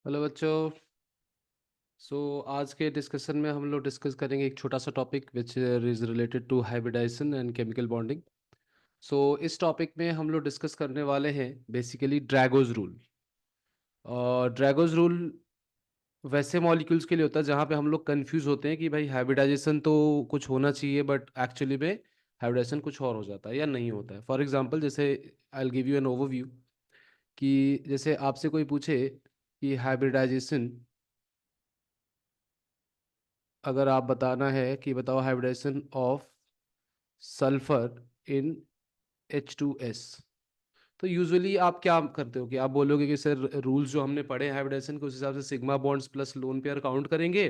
Hello बच्चों। आज के डिस्कशन में हम लोग डिस्कस करेंगे एक छोटा सा topic which is related to hybridisation and chemical bonding. इस टॉपिक में हम लोग डिस्कस करने वाले हैं बेसिकली ड्रैगोज रूल। और ड्रैगोज रूल वैसे मॉलिक्यूल्स के लिए होता है जहाँ पे हम लोग कंफ्यूज होते हैं कि भाई हाइब्रिडाइजेशन तो कुछ होना चाहिए बट एक्चुअली में हाइब्रिडाइजेशन कुछ और हो जाता है या नहीं होता है। फॉर एग्जांपल जैसे आई will give you an overview कि जैसे आपसे कोई पूछे कि हाइब्रिडाइजेशन, अगर आप बताना है कि बताओ hybridisation of sulphur in H2S, तो यूजुअली आप क्या करते हो कि आप बोलोगे कि सर रूल्स जो हमने पढ़े हैं हाइब्रिडेशन के उस हिसाब से sigma bonds plus lone pair count करेंगे।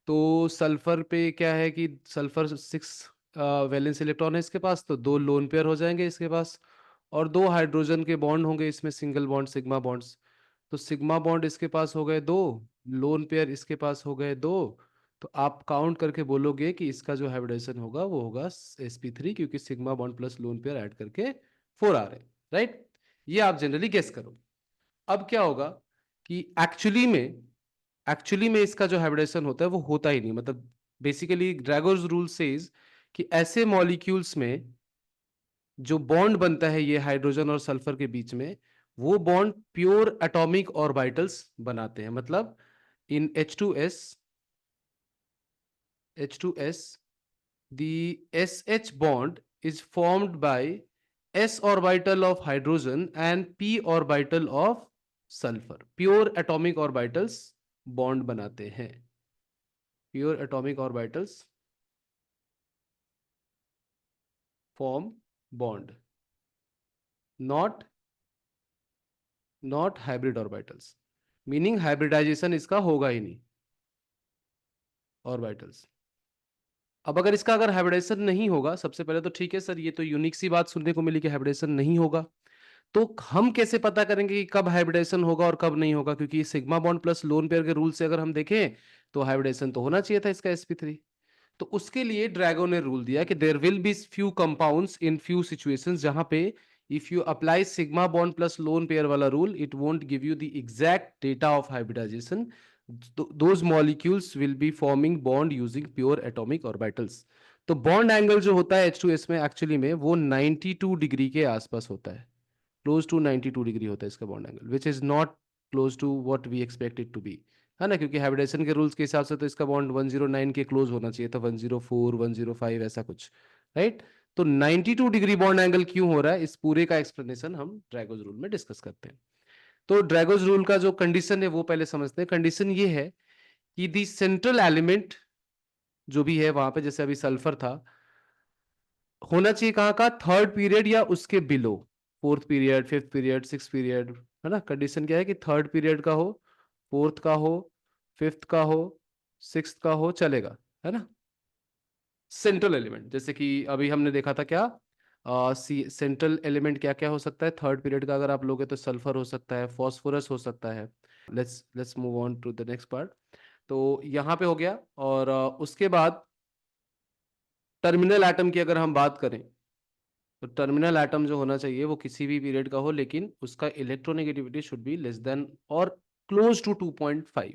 तो सल्फर पे क्या है कि सल्फर 6 वैलेंस इलेक्ट्रॉन है इसके पास, तो 2 लोन पेयर हो जाएंगे इसके पास और 2 हाइड्रोजन के बॉन्ड होंगे इसमें, सिंगल बॉन्ड सिग्मा बॉन्ड्स। तो सिग्मा बॉन्ड इसके पास हो गए 2, लोन पेयर इसके पास हो गए 2। तो आप काउंट करके बोलोगे कि इसका जो हाइब्रिडेशन होगा वो होगा sp3, क्योंकि sigma bond plus lone pair add करके 4 आ रहे हैं, राइट। ये आप जनरली गेस करो। अब क्या होगा कि एक्चुअली में इसका जो हाइब्रिडेशन होता है वो होता ही नहीं। मतलब बेसिकली ड्रैगोज रूल सेज कि ऐसे मॉलिक्यूल्स में जो बॉन्ड बनता है ये हाइड्रोजन और सल्फर के बीच में, वो बॉन्ड प्योर एटॉमिक ऑर्बिटल्स बनाते हैं। मतलब इन H2S, the SH bond is formed by S orbital of hydrogen and P orbital of sulfur. Pure atomic orbitals bond बनाते हैं। Pure atomic orbitals form bond, not hybrid orbitals, meaning hybridization इसका होगा ही नहीं orbitals। अब अगर इसका hybridisation नहीं होगा, सबसे पहले तो ठीक है सर, ये तो यूनिक सी बात सुनने को मिली कि हाइब्रिडेशन नहीं होगा। तो हम कैसे पता करेंगे कि कब हाइब्रिडेशन होगा और कब नहीं होगा? क्योंकि sigma bond plus lone pair के रूल से अगर हम देखें तो हाइब्रिडेशन तो होना चाहिए था इसका sp3। तो उसके लिए ड्रैगो ने रूल दिया कि there will be few compounds in few situations जहां पे if you apply sigma bond plus lone pair वाला rule it won't give you the exact data of hybridisation. Those molecules will be forming bond using pure atomic orbitals. तो bond angle जो होता है H2S में actually में वो 92 degree के आसपास होता है। क्लोज टू 92 डिग्री होता है इसका bond angle, which is not close to what we expect it to be, है ना। क्योंकि हाइब्रिडेशन के रूल्स के हिसाब से तो इसका बॉन्ड 109 के क्लोज होना चाहिए था, 104 105 ऐसा कुछ, राइट। तो 92 डिग्री बॉन्ड एंगल क्यों हो रहा है, इस पूरे का एक्सप्लेनेशन हम ड्रैगोज रूल में डिस्कस करते हैं। तो ड्रैगोज रूल का जो कंडीशन है वो पहले समझते हैं। कंडीशन ये है कि दी सेंट्रल एलिमेंट जो भी है वहां पे, जैसे अभी सल्फर था, होना चाहिए कहाँ का, थर्ड पीरियड या उसके below, fourth period, fifth period, six period, है ना। कंडीशन क्या है कि थर्ड पीरियड का हो, फोर्थ का हो, फिफ्थ का हो, सिक्स्थ का हो, चलेगा, है ना। सेंट्रल एलिमेंट, जैसे कि अभी हमने देखा था क्या, सेंट्रल एलिमेंट क्या क्या हो सकता है थर्ड पीरियड का, अगर आप लोगे तो सल्फर हो सकता है, फॉस्फोरस हो सकता है। Let's move on to the next part. तो यहाँ पे हो गया। और उसके बाद टर्मिनल एटम की अगर हम बात करें, तो टर्मिनल एटम जो होना चाहिए वो किसी भी पीरियड का हो, लेकिन उसका electronegativity should be less than और क्लोज टू 2.5।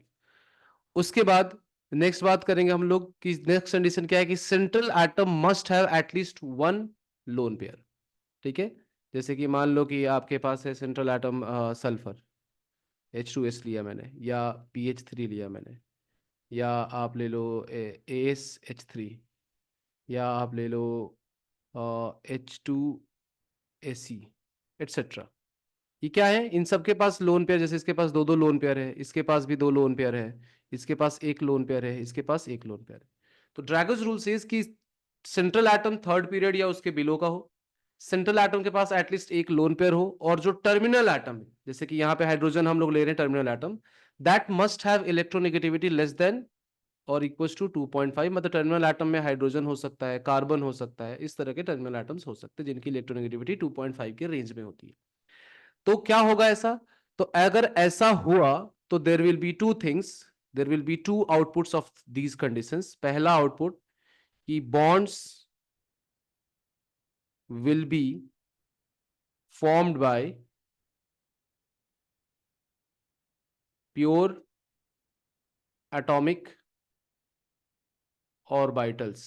उसके बाद नेक्स्ट बात करेंगे हम लोग कि नेक्स्ट कंडीशन क्या है कि central atom must have at least one lone pair. ठीक है। जैसे कि मान लो कि आपके पास है सेंट्रल एटम सल्फर, H2S लिया मैंने, या PH3 लिया मैंने, या आप ले लो AsH3, या आप ले लो H2Ac, एटसेट्रा। ये क्या है, इन सबके पास लोन पेयर, जैसे इसके पास दो दो लोन पेयर है, इसके पास भी दो लोन पेयर है, इसके पास एक लोन पेयर है, इसके पास एक लोन पेयर है। तो ड्रैगोज रूल सेज कि सेंट्रल एटम थर्ड पीरियड या उसके बिलो का हो, सेंट्रल एटम के पास एटलीस्ट एक लोन पेयर हो, और जो टर्मिनल एटम है, जैसे कि यहाँ पे हाइड्रोजन हम लोग ले रहे हैं terminal atom, that must have electronegativity less than और इक्वल्स टू 2.5। मतलब टर्मिनल एटम में हाइड्रोजन हो सकता है, कार्बन हो सकता है, इस तरह के टर्मिनल एटम्स हो सकते हैं जिनकी इलेक्ट्रोनेगेटिविटी 2.5 के रेंज में होती है। तो क्या होगा ऐसा, तो अगर ऐसा हुआ तो there will be two things, there will be two outputs of these conditions. पहला आउटपुट कि bonds will be formed by pure atomic orbitals,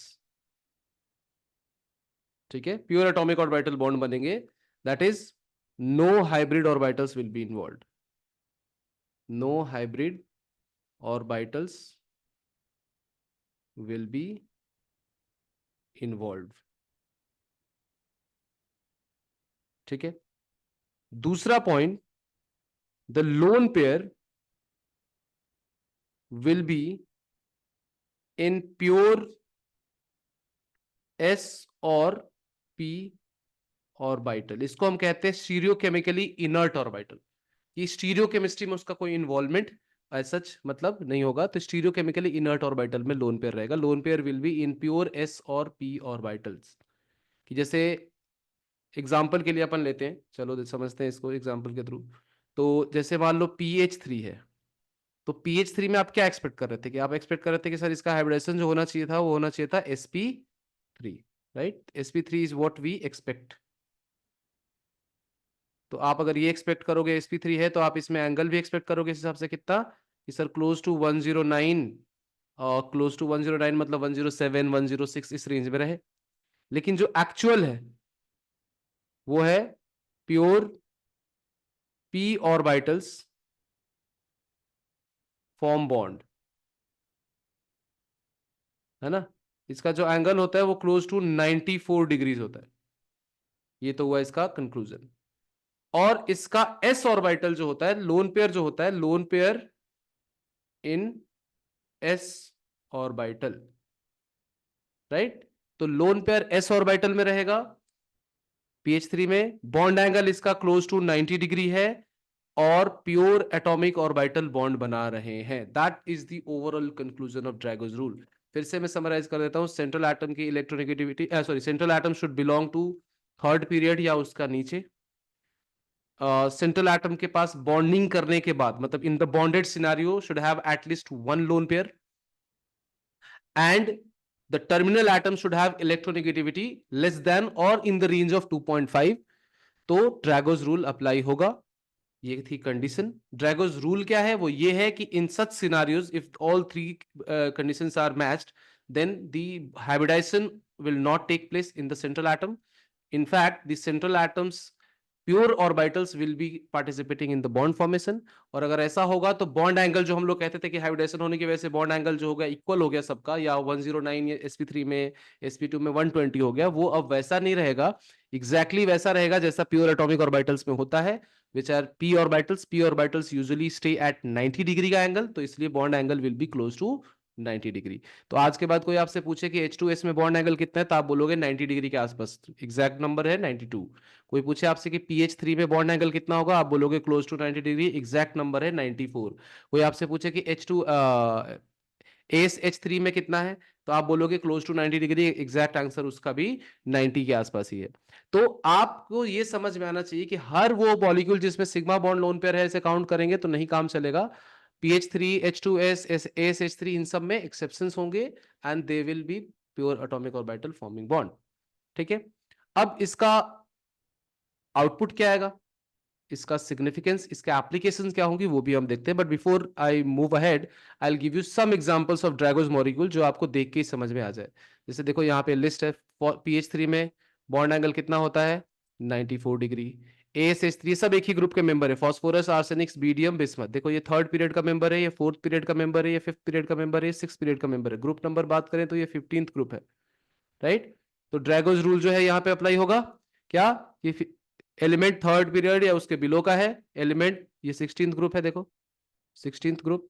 ठीक है, प्योर एटॉमिक ऑर्बिटल बॉन्ड बनेंगे, that is no hybrid orbitals will be involve, no hybrid orbitals will be involve, ठीक है। दूसरा point, the lone pair will be in pure S और P orbital, इसको हम कहते हैं स्टीरियोकेमिकली इनर्ट ऑर्बिटल। ये स्टीरियोकेमिस्ट्री में उसका कोई इन्वॉल्वमेंट एज सच मतलब नहीं होगा, तो स्टीरियोकेमिकली इनर्ट ऑर्बिटल में लोन पेयर रहेगा। Loan pair will be in pure S और पी ऑर्बिटल्स। कि जैसे एग्जाम्पल के लिए अपन लेते हैं, चलो समझते हैं इसको एग्जाम्पल के थ्रू। तो जैसे मान लो PH3 है, तो PH3 में आप क्या एक्सपेक्ट कर रहे थे? कि आप एक्सपेक्ट कर रहे थे कि सर इसका हाइब्रिडेशन जो होना चाहिए था वो होना चाहिए था sp3, right? sp3 is what we expect. तो आप अगर ये एक्सपेक्ट करोगे sp3 है, तो आप इसमें एंगल भी एक्सपेक्ट करोगे इस हिसाब से कितना, कि सर क्लोज टू 109, और क्लोज टू 109 मतलब 107 106 इस रेंज में रहे। लेकिन जो एक्चुअल है वो है pure p orbitals form bond, है ना? इसका जो एंगल होता है वो क्लोज टू 94 डिग्रीज होता है। ये तो हुआ इसका कंक्लूजन। और इसका s ऑर्बिटल जो होता है, लोन पेयर जो होता है, lone pair in s orbital, right? तो लोन पेयर s ऑर्बिटल में रहेगा PH3 में, बॉन्ड एंगल इसका क्लोज टू 90 डिग्री है, और प्योर एटॉमिक ऑर्बिटल बॉन्ड बना रहे हैं। That is the overall conclusion of Drago's rule. फिर से मैं समराइज कर देता हूं। सेंट्रल एटम की electronegativity, sorry, central atom should belong to third period या उसका नीचे। सेंट्रल एटम के पास बॉन्डिंग करने के बाद, मतलब in the bonded scenario, should have at least one lone pair, and the terminal atom should have electronegativity less than or in the range of 2.5। तो ड्रैगोज rule apply होगा। ये थी कंडीशन। ड्रैगोज रूल क्या है? वो ये है कि in such scenarios if all three conditions are matched, then the hybridisation will not take place in the central atom. In fact, the central atoms pure orbitals will be participating in the bond formation. और अगर ऐसा होगा तो bond angle जो हम लोग कहते थे कि हाइब्रिडेशन होने की वजह से बॉन्ड एंगल जो होगा इक्वल हो गया सबका, या 109 या sp3 में, sp2 में 120 हो गया, वो अब वैसा नहीं रहेगा। एग्जैक्टली वैसा रहेगा जैसा प्योर एटॉमिक ऑर्बिटल्स में होता है, which are p orbitals. p orbitals usually stay at 90 degree का एंगल, तो इसलिए bond angle will be close to 90 degree. तो आज के बाद कोई आपसे पूछे कि H2S में बॉन्ड एंगल कितना है, तो आप बोलोगे 90 डिग्री के आसपास, एग्जैक्ट नंबर है 92। कोई पूछे आपसे कि PH3 में बॉन्ड एंगल कितना होगा, आप बोलोगे close to 90 degree, exact number है 94। कोई आपसे पूछे कि ASH3 में कितना है, तो आप बोलोगे close to 90 degree, exact answer उसका भी 90 के आसपास ही है। तो आपको ये समझ में आना चाहिए कि हर वो मॉलिक्यूल जिसमें सिग्मा बॉन्ड लोन पेयर है, इसे काउंट करेंगे तो नहीं काम चलेगा। PH3, H2S, ASH3, इन सब में एक्सेप्शंस होंगे, and they will be pure atomic orbital forming bond, ठीक है। अब इसका आउटपुट क्या आएगा, इसका सिग्निफिकेंस, इसके एप्लीकेशन क्या होंगी, वो भी हम देखते हैं। But before I move ahead, I will give you some examples of Drago's molecule जो आपको देख के ही समझ में आ जाए। जैसे देखो यहाँ पे लिस्ट है। PH3 में बॉन्ड एंगल कितना होता है, 94 डिग्री। ASH3 सब एक ही ग्रुप के मेंबर है, फास्फोरस, आर्सेनिक्स, बीडियम, बिस्मथ। देखो ये थर्ड पीरियड का मेंबर है, ये फोर्थ पीरियड का मेंबर है, ये फिफ्थ पीरियड का मेंबर है, ये सिक्स पीरियड का मेंबर है। ग्रुप नंबर बात करें तो ये 15th ग्रुप है, राइट? तो ड्रैगोज रूल जो है यहाँ पे अप्लाई होगा क्या, कि एलिमेंट थर्ड पीरियड या उसके बिलो का है, एलिमेंट ये 16th ग्रुप है, देखो 16th ग्रुप,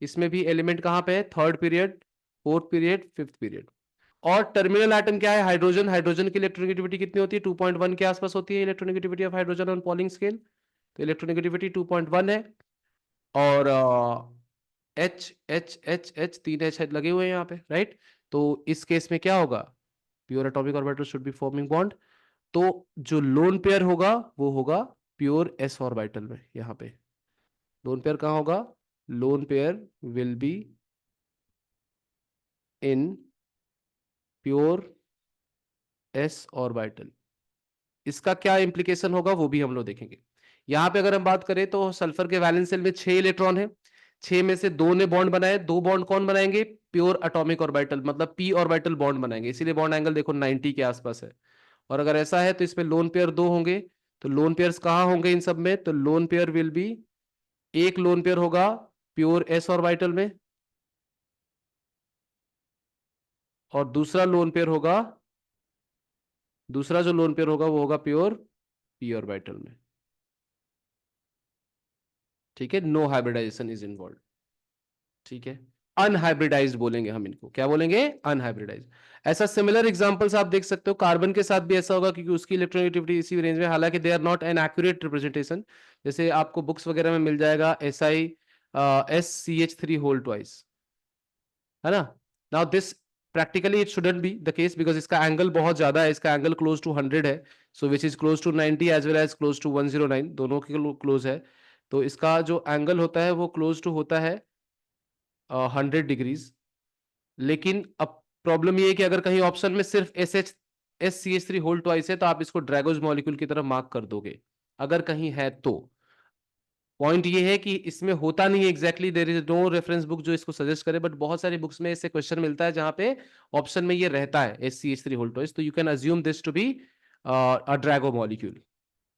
इसमें भी एलिमेंट कहाँ पे है, third period, fourth period, fifth period. और टर्मिनल एटम क्या है, हाइड्रोजन। हाइड्रोजन की इलेक्ट्रोनेगेटिविटी कितनी होती है, 2.1 के आसपास होती है electronegativity of hydrogen on polling scale. तो इलेक्ट्रोनेगेटिविटी 2.1 है। और एच एच एच एच, तीन एच लगे हुए हैं यहाँ पे, राइट? तो इस केस में क्या होगा, pure atomic orbital should be forming bond. तो जो लोन पेयर होगा वो होगा प्योर एस ऑर्बिटल में। यहाँ पे लोन पेयर कहाँ होगा, loan pair will be in pure S orbital. इसका क्या इंप्लीकेशन होगा वो भी हम लोग देखेंगे। यहाँ पे अगर हम बात करें तो सल्फर के वैलेंस शेल में 6 इलेक्ट्रॉन है, 6 में से 2 ने बॉन्ड बनाए, 2 बॉन्ड कौन बनाएंगे? प्योर एटॉमिक ऑर्बिटल, मतलब पी ऑर्बिटल बॉन्ड बनाएंगे, इसीलिए बॉन्ड एंगल देखो 90 के आसपास है। और अगर ऐसा है तो इसमें लोन पेयर 2 होंगे, तो लोन पेयर्स कहाँ होंगे इन सब में? तो लोन पेयर विल बी, एक लोन पेयर होगा प्योर एस ऑर्बिटल में, और दूसरा लोन पेयर होगा, दूसरा जो लोन पेयर होगा वो होगा प्योर पी ऑर्बिटल में। ठीक है, नो हाइब्रिडाइजेशन इज इन्वॉल्व। ठीक है, अनहाइब्रिडाइज्ड बोलेंगे हम इनको, क्या बोलेंगे? अनहाइब्रिडाइज्ड। ऐसा सिमिलर एग्जांपल्स आप देख सकते हो, कार्बन के साथ भी ऐसा होगा क्योंकि उसकी इलेक्ट्रोनेगेटिविटी इसी रेंज में, हालांकि they are not an accurate representation. जैसे आपको बुक्स वगैरह में मिल जाएगा SiSCH3 होल ट्वाइस, है ना। Now this practically it shouldn't be the case because इसका एंगल बहुत ज्यादा है, इसका एंगल क्लोज टू 100 है, so which is close to 90 as well as close to 109, दोनों के क्लोज है। तो इसका जो एंगल होता है वो क्लोज टू होता है 100 डिग्रीज। लेकिन अब प्रॉब्लम ये है कि अगर कहीं ऑप्शन में सिर्फ SiSCH3 होल ट्वाइस है तो आप इसको ड्रैगोज मॉलिक्यूल की तरह मार्क कर दोगे, अगर कहीं है तो। पॉइंट ये है कि इसमें होता नहीं है exactly, there is no reference book जो इसको सजेस्ट करे, बट बहुत सारी बुक्स में इससे क्वेश्चन मिलता है जहां पे ऑप्शन में ये रहता है SiH3 होल ट्वाइस, तो you can assume this to be a Drago molecule,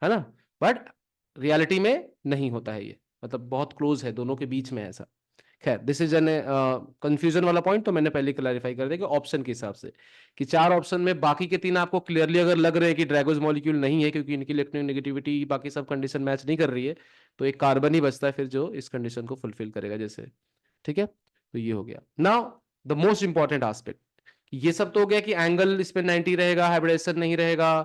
है ना। बट रियलिटी में नहीं होता है ये, मतलब बहुत क्लोज है, दोनों के बीच में है ऐसा। खैर, दिस इज एन कंफ्यूजन वाला पॉइंट, तो मैंने पहले क्लैरिफाई कर दिया कि ऑप्शन के हिसाब से, कि 4 ऑप्शन में बाकी के 3 आपको क्लियरली अगर लग रहे हैं कि ड्रैगोज मॉलिक्यूल नहीं है क्योंकि इनकी इलेक्ट्रोनेगेटिविटी बाकी सब कंडीशन मैच नहीं कर रही है, तो एक कार्बन ही बचता है फिर जो इस कंडीशन को फुलफिल करेगा जैसे। ठीक है, तो ये हो गया। Now the most important aspect, ये सब तो हो गया कि एंगल इसमें 90 रहेगा, हाइब्रिडेशन नहीं रहेगा।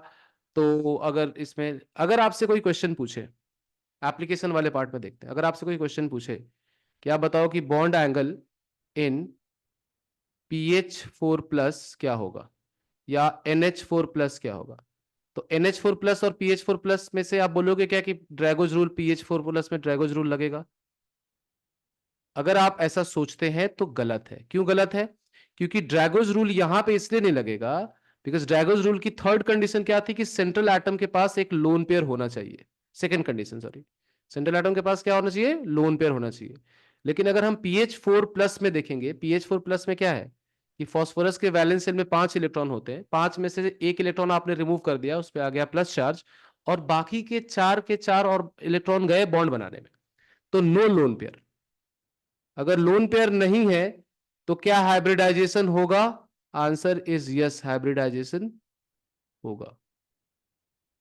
तो अगर इसमें, अगर आपसे कोई क्वेश्चन पूछे, एप्लीकेशन वाले पार्ट में देखते हैं, अगर आपसे कोई क्वेश्चन पूछे कि आप बताओ कि बॉन्ड एंगल इन PH4+ क्या होगा, या NH4+ क्या होगा, तो NH4+ और PH4+ में से आप बोलोगे क्या कि ड्रैगोज रूल PH4+ में ड्रैगोज रूल लगेगा? अगर आप ऐसा सोचते हैं तो गलत है। क्यों गलत है? क्योंकि ड्रैगोज रूल यहां पे इसलिए नहीं लगेगा बिकॉज ड्रैगोज रूल की थर्ड कंडीशन क्या थी कि सेंट्रल एटम के पास एक लोन पेयर होना चाहिए। Second condition, sorry, central atom के पास क्या होना चाहिए? लोन पेयर होना चाहिए। लेकिन अगर हम PH4+ में देखेंगे, PH4+ में क्या है कि फॉस्फोरस के वैलेंस शेल में 5 इलेक्ट्रॉन होते हैं, 5 में से एक इलेक्ट्रॉन आपने रिमूव कर दिया, उस पर आ गया प्लस चार्ज, और बाकी के चार और इलेक्ट्रॉन गए बॉन्ड बनाने में, तो नो लोन पेयर। अगर लोन पेयर नहीं है तो क्या हाइब्रिडाइजेशन होगा? आंसर इज यस, हाइब्रिडाइजेशन होगा।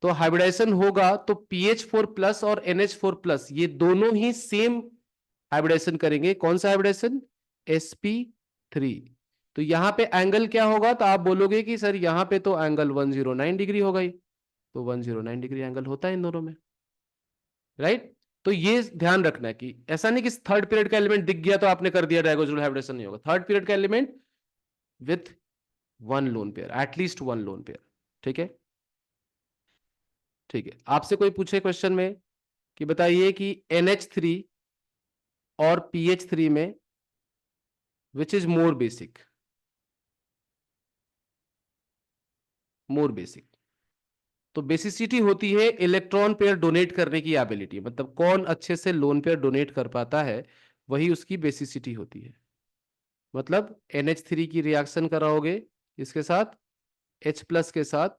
तो हाइब्रिडाइजेशन होगा तो PH4+ और NH4+ ये दोनों ही सेम हाइब्रिडाइजेशन करेंगे। कौन सा हाइब्रिडाइजेशन? sp3। तो यहां पे एंगल क्या होगा? तो आप बोलोगे कि सर यहां पे तो एंगल 109 डिग्री होगा ही, तो 109 डिग्री एंगल होता है इन दोनों में, राइट। तो ये ध्यान रखना है कि ऐसा नहीं कि थर्ड पीरियड का एलिमेंट दिख गया तो आपने कर दिया डायगोनल हाइब्रिडेशन नहीं होगा। थर्ड पीरियड का element with one lone pair, at least one lone pair. ठीक है, ठीक है। आपसे कोई पूछे क्वेश्चन में कि बताइए कि NH3 और PH3 में which is more basic? More basic, तो बेसिसिटी होती है इलेक्ट्रॉन पेयर डोनेट करने की एबिलिटी, मतलब कौन अच्छे से लोन पेयर डोनेट कर पाता है, वही उसकी बेसिसिटी होती है। मतलब NH3 की रिएक्शन कराओगे इसके साथ, H+ के साथ,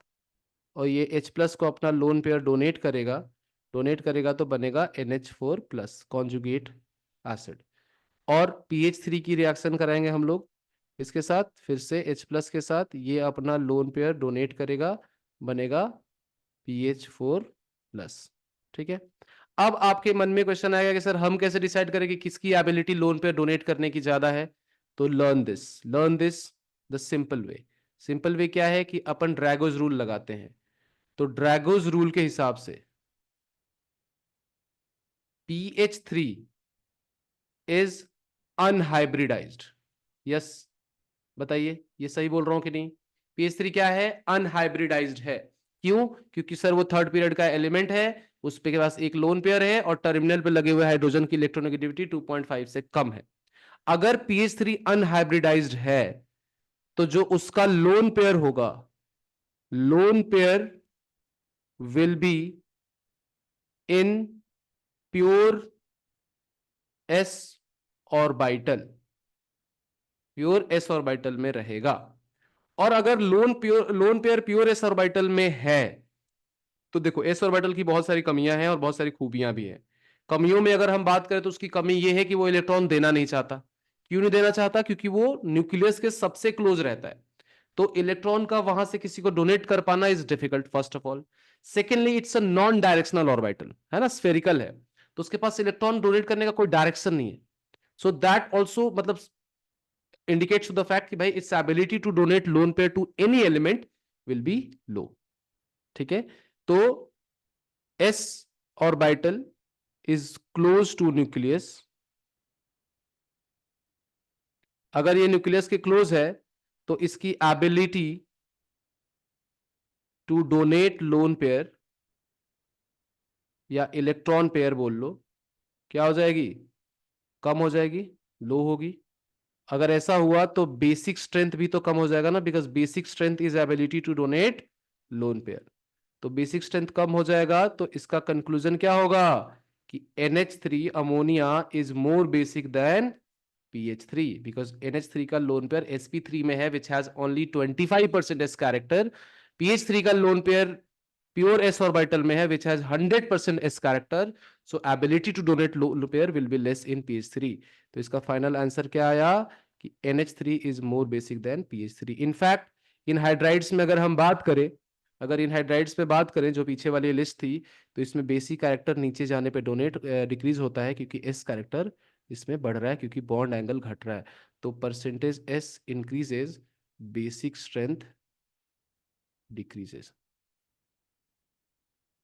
और ये H+ को अपना लोन पेयर डोनेट करेगा तो बनेगा NH4+ कॉन्जुगेट एसिड। और PH3 की रिएक्शन कराएंगे हम लोग इसके साथ, फिर से H+ के साथ, ये अपना लोन पेयर डोनेट करेगा, बनेगा PH4+। ठीक है, अब आपके मन में क्वेश्चन आएगा कि सर हम कैसे डिसाइड करें कि किसकी एबिलिटी लोन पेयर डोनेट करने की ज्यादा है? तो learn this the simple way. Simple way क्या है कि अपन ड्रैगोज रूल लगाते हैं, तो ड्रैगोज रूल के हिसाब से PH3 इज अनहाइब्रिडाइज्ड। यस, बताइए ये सही बोल रहा हूं कि नहीं? PH3 क्या है? अनहाइब्रिडाइज्ड है। क्यों? क्योंकि सर वो थर्ड पीरियड का एलिमेंट है, उस पे के पास एक लोन पेयर है और टर्मिनल पे लगे हुए हाइड्रोजन की इलेक्ट्रोनेगेटिविटी 2.5 से कम है। अगर PH3 अनहाइब्रिडाइज्ड है तो जो उसका लोन पेयर होगा, loan pair will be in pure orbital, pure S orbital में रहेगा। और अगर loan pair pure S orbital में है तो देखो एस ऑर्बिटल की बहुत सारी कमियां हैं और बहुत सारी खूबियां भी हैं। कमियों में अगर हम बात करें तो उसकी कमी यह है कि वो इलेक्ट्रॉन देना नहीं चाहता। क्यों नहीं देना चाहता? क्योंकि वो न्यूक्लियस के सबसे क्लोज रहता है, तो इलेक्ट्रॉन का वहां से किसी को डोनेट कर पाना is difficult first of all. Secondly it's a non directional orbital, है ना, स्फेरिकल है, तो उसके पास इलेक्ट्रॉन डोनेट करने का कोई डायरेक्शन नहीं है। सो दैट ऑल्सो मतलब indicates to the fact कि भाई its ability to donate lone pair to any element will be low। ठीक है, तो s orbital is close to nucleus। अगर ये न्यूक्लियस के क्लोज है तो इसकी ability to donate lone pair या इलेक्ट्रॉन पेयर बोल लो, क्या हो जाएगी? कम हो जाएगी, लो होगी। अगर ऐसा हुआ तो बेसिक स्ट्रेंथ भी तो कम हो जाएगा ना, because basic strength is ability to donate lone pair. तो बेसिक स्ट्रेंथ कम हो जाएगा तो इसका कंक्लूजन क्या होगा कि NH3 ammonia is more basic than PH3, because NH3 का लोन पेयर sp3 में है which has only 25% s character. PH3 का lone pair pure s orbital में है which has 100% s character. So ability to donate lone pair will be less in PH3। तो इसका final answer क्या आया कि NH3 is more basic than PH3। In fact इन hydrides में अगर हम बात करें, अगर इन हाइड्राइड्स पे बात करें जो पीछे वाली लिस्ट थी, तो इसमें बेसिक कैरेक्टर नीचे जाने पे डोनेट डिक्रीज होता है क्योंकि एस कैरेक्टर इसमें बढ़ रहा है क्योंकि बॉन्ड एंगल घट रहा है। तो percentage s increases, basic strength decreases.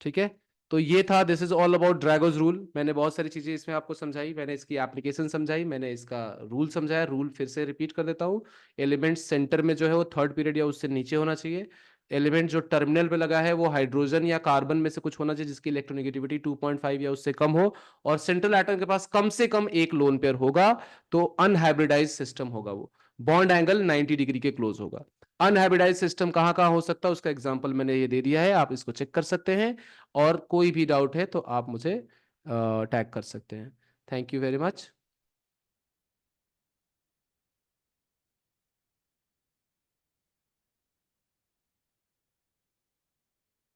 ठीक है, तो ये था, this is all about Drago's rule. मैंने बहुत सारी चीजें इसमें आपको समझाई, मैंने इसकी एप्लीकेशन समझाई, मैंने इसका रूल समझाया। रूल फिर से रिपीट कर देता हूँ। एलिमेंट सेंटर में जो है वो थर्ड पीरियड या उससे नीचे होना चाहिए। एलिमेंट जो टर्मिनल पे लगा है वो हाइड्रोजन या कार्बन में से कुछ होना चाहिए जिसकी इलेक्ट्रोनेगेटिविटी 2.5 या उससे कम हो, और सेंट्रल एटम के पास कम से कम एक लोन पेयर होगा, तो अनहाइब्रिडाइज सिस्टम होगा वो। बॉन्ड एंगल 90 डिग्री के क्लोज होगा। अनहाइब्रिडाइज सिस्टम कहाँ कहाँ हो सकता है उसका एग्जाम्पल मैंने ये दे दिया है, आप इसको चेक कर सकते हैं। और कोई भी डाउट है तो आप मुझे टैग कर सकते हैं। Thank you very much.